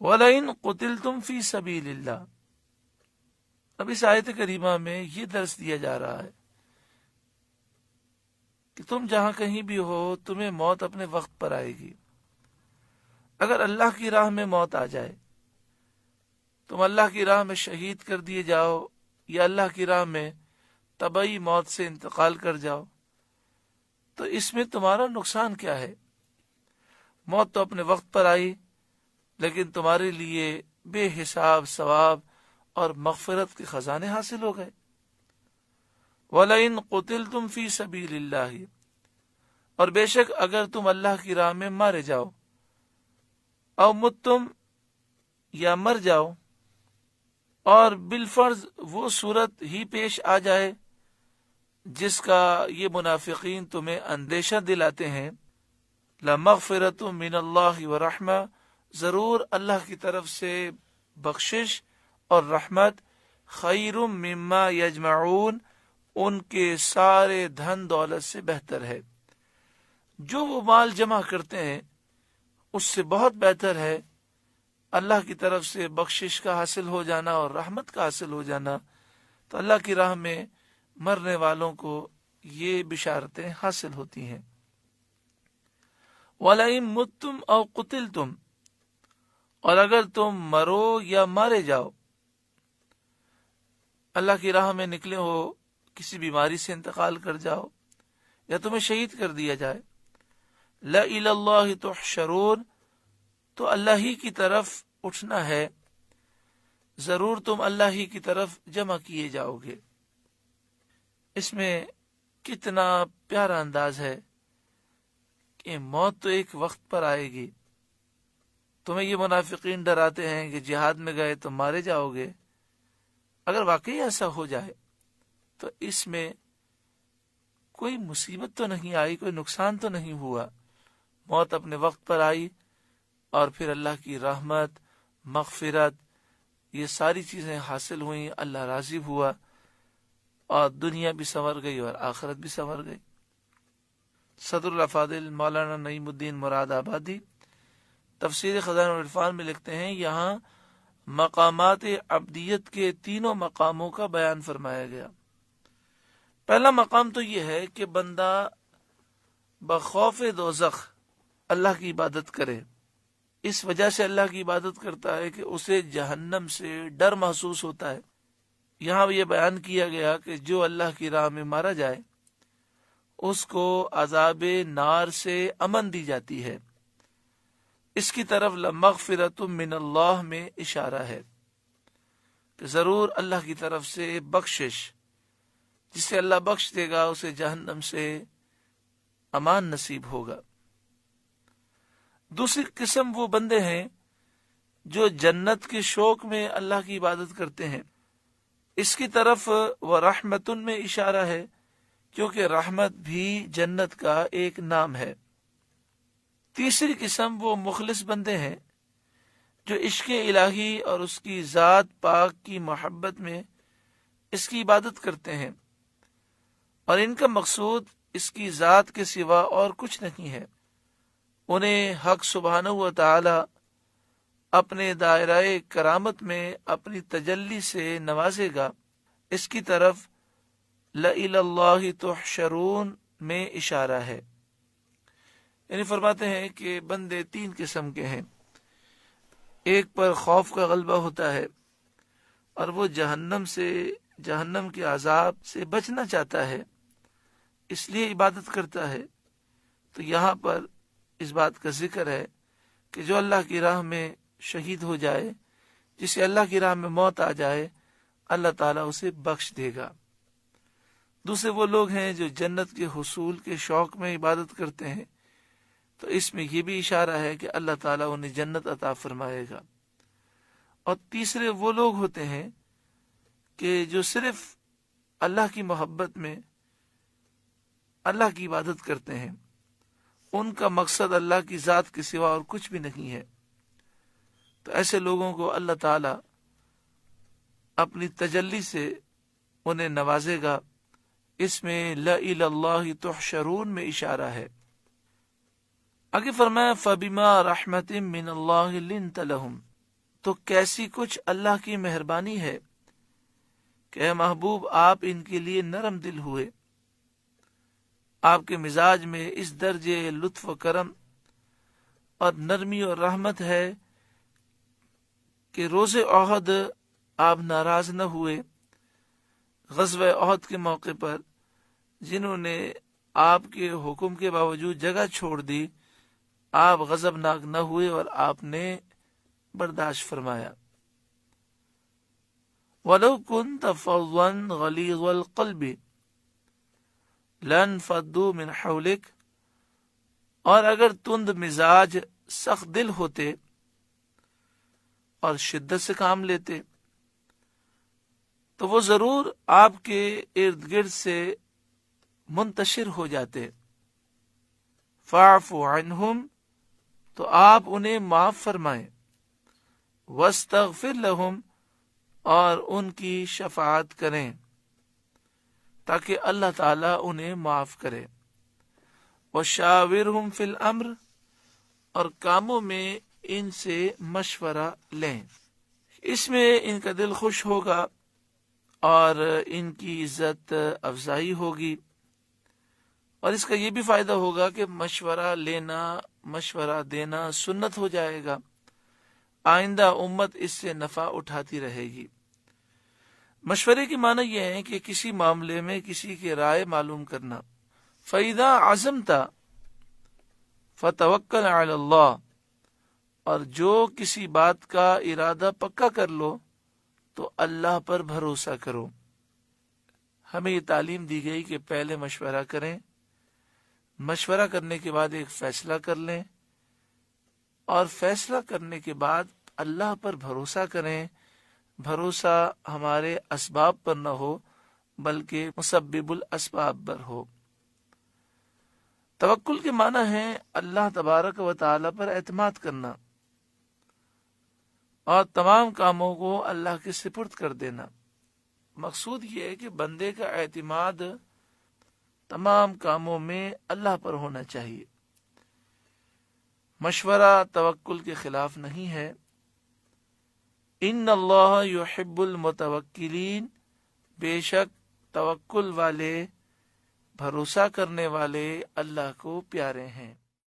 وَلَئِن قُتِلْتُمْ فِي سَبِيلِ اللَّهِ۔ اب اس آیت کریمہ میں یہ درس دیا جا رہا ہے کہ تم جہاں کہیں بھی ہو تمہیں موت اپنے وقت پر آئے گی۔ اگر اللہ کی راہ میں موت آ جائے، تم اللہ کی راہ میں شہید کر دیے جاؤ یا اللہ کی راہ میں طبعی موت سے انتقال کر جاؤ، تو اس میں تمہارا نقصان کیا ہے؟ موت تو اپنے وقت پر آئی، لیکن تمہارے لیے بے حساب ثواب اور مغفرت کے خزانے حاصل ہو گئے۔ وَلَئِن قُتِلْتُمْ فِي سَبِيلِ اللَّهِ، اور بے شک اگر تم اللہ کی راہ میں مارے جاؤ، او متم، یا مر جاؤ، اور بالفرض وہ صورت ہی پیش آ جائے جس کا یہ منافقین تمہیں اندیشہ دلاتے ہیں، لَمَغْفِرَةٌ مِّنَ اللَّهِ وَرَحْمَةٌ، ضرور اللہ کی طرف سے بخشش اور رحمت، خیر مما یجمعون، ان کے سارے دھن دولت سے بہتر ہے۔ جو وہ مال جمع کرتے ہیں اس سے بہت بہتر ہے اللہ کی طرف سے بخشش کا حاصل ہو جانا اور رحمت کا حاصل ہو جانا۔ تو اللہ کی راہ میں مرنے والوں کو یہ بشارتیں حاصل ہوتی ہیں۔ وَلَئِن مُتُّمْ أَوْ قُتِلْتُمْ، اور اگر تم مرو یا مارے جاؤ، اللہ کی راہ میں نکلے ہو، کسی بیماری سے انتقال کر جاؤ یا تمہیں شہید کر دیا جائے، لَإِلَى اللَّهِ تُحْشَرُونَ، تو اللہ ہی کی طرف اٹھنا ہے، ضرور تم اللہ ہی کی طرف جمع کیے جاؤ گے۔ اس میں کتنا پیارا انداز ہے کہ موت تو ایک وقت پر آئے گی۔ تمہیں یہ منافقین ڈراتے ہیں کہ جہاد میں گئے تو مارے جاؤ گے۔ اگر واقعی ایسا ہو جائے تو اس میں کوئی مصیبت تو نہیں آئی، کوئی نقصان تو نہیں ہوا، موت اپنے وقت پر آئی، اور پھر اللہ کی رحمت، مغفرت، یہ ساری چیزیں حاصل ہوئیں، اللہ راضی ہوا، اور دنیا بھی سنور گئی اور آخرت بھی سنور گئی۔ صدر الافاضل مولانا نعیم الدین مراد آبادی تفسیر خزانہ العرفان میں لکھتے ہیں، یہاں مقامات عبدیت کے تینوں مقاموں کا بیان فرمایا گیا۔ پہلا مقام تو یہ ہے کہ بندہ بخوف دوزخ اللہ کی عبادت کرے۔ اس وجہ سے اللہ کی عبادت کرتا ہے کہ اسے جہنم سے ڈر محسوس ہوتا ہے۔ یہاں یہ بیان کیا گیا کہ جو اللہ کی راہ میں مارا جائے اس کو عذاب نار سے امن دی جاتی ہے۔ اس کی طرف لمغفرۃ من اللہ میں اشارہ ہے کہ ضرور اللہ کی طرف سے بخشش، جسے اللہ بخش دے گا اسے جہنم سے امان نصیب ہوگا۔ دوسری قسم وہ بندے ہیں جو جنت کے شوق میں اللہ کی عبادت کرتے ہیں۔ اس کی طرف وہ رحمتن میں اشارہ ہے، کیونکہ رحمت بھی جنت کا ایک نام ہے۔ تیسری قسم وہ مخلص بندے ہیں جو عشق الہی اور اس کی ذات پاک کی محبت میں اس کی عبادت کرتے ہیں، اور ان کا مقصود اس کی ذات کے سوا اور کچھ نہیں ہے۔ انہیں حق سبحانہ و تعالی اپنے دائرہ کرامت میں اپنی تجلی سے نوازے گا۔ اس کی طرف لَإِلَى اللَّهِ تُحْشَرُونَ میں اشارہ ہے۔ یعنی فرماتے ہیں کہ بندے تین قسم کے ہیں۔ ایک پر خوف کا غلبہ ہوتا ہے اور وہ جہنم کے عذاب سے بچنا چاہتا ہے، اس لیے عبادت کرتا ہے۔ تو یہاں پر اس بات کا ذکر ہے کہ جو اللہ کی راہ میں شہید ہو جائے، جسے اللہ کی راہ میں موت آ جائے، اللہ تعالیٰ اسے بخش دے گا۔ دوسرے وہ لوگ ہیں جو جنت کے حصول کے شوق میں عبادت کرتے ہیں، تو اس میں یہ بھی اشارہ ہے کہ اللہ تعالیٰ انہیں جنت عطا فرمائے گا۔ اور تیسرے وہ لوگ ہوتے ہیں کہ جو صرف اللہ کی محبت میں اللہ کی عبادت کرتے ہیں، ان کا مقصد اللہ کی ذات کے سوا اور کچھ بھی نہیں ہے۔ تو ایسے لوگوں کو اللہ تعالیٰ اپنی تجلی سے انہیں نوازے گا۔ اس میں لَإِلَى اللَّهِ تُحْشَرُونَ میں اشارہ ہے۔ آگے فرمایا فَبِمَا رَحْمَةٍ مِّنَ اللَّهِ لِنْتَ لَهُمْ، تو کیسی کچھ اللہ کی مہربانی ہے کہ اے محبوب آپ ان کے لیے نرم دل ہوئے. آپ کے مزاج میں اس درجے لطف و کرم اور نرمی اور رحمت ہے کہ روز احد آپ ناراض نہ ہوئے. غزوہ احد کے موقع پر جنہوں نے آپ کے حکم کے باوجود جگہ چھوڑ دی، آپ غضبناک نہ ہوئے اور آپ نے برداشت فرمایا. وَلَوْ كُنْتَ فَظًّا غَلِيظَ الْقَلْبِ لَانفَضُّوا مِنْ حَوْلِكَ، اور اگر تند مزاج سخت دل ہوتے اور شدت سے کام لیتے تو وہ ضرور آپ کے ارد گرد سے منتشر ہو جاتے. فَاعْفُ عَنْهُمْ، تو آپ انہیں معاف فرمائیں. وَاسْتَغْفِرْ لَهُمْ، اور ان کی شفاعت کریں تاکہ اللہ تعالیٰ انہیں معاف کرے. وَشَاوِرْهُمْ فِي الْأَمْرِ، اور کاموں میں ان سے مشورہ لیں. اس میں ان کا دل خوش ہوگا اور ان کی عزت افزائی ہوگی، اور اس کا یہ بھی فائدہ ہوگا کہ مشورہ لینا، مشورہ دینا سنت ہو جائے گا. آئندہ امت اس سے نفع اٹھاتی رہے گی. مشورے کی معنی یہ ہے کہ کسی معاملے میں کسی کی رائے معلوم کرنا. فَإِذَا عَزَمْتَ فَتَوَكَّلْ عَلَى اللَّهِ، اور جو کسی بات کا ارادہ پکا کر لو تو اللہ پر بھروسہ کرو. ہمیں یہ تعلیم دی گئی کہ پہلے مشورہ کریں، مشورہ کرنے کے بعد ایک فیصلہ کر لیں، اور فیصلہ کرنے کے بعد اللہ پر بھروسہ کریں. بھروسہ ہمارے اسباب پر نہ ہو بلکہ مسبب الاسباب پر ہو. توکل کے معنی ہے اللہ تبارک و تعالی پر اعتماد کرنا اور تمام کاموں کو اللہ کے سپرد کر دینا. مقصود یہ ہے کہ بندے کا اعتماد تمام کاموں میں اللہ پر ہونا چاہیے. مشورہ توکل کے خلاف نہیں ہے. ان اللہ یحب المتوکلین، بے شک توکل والے، بھروسہ کرنے والے اللہ کو پیارے ہیں.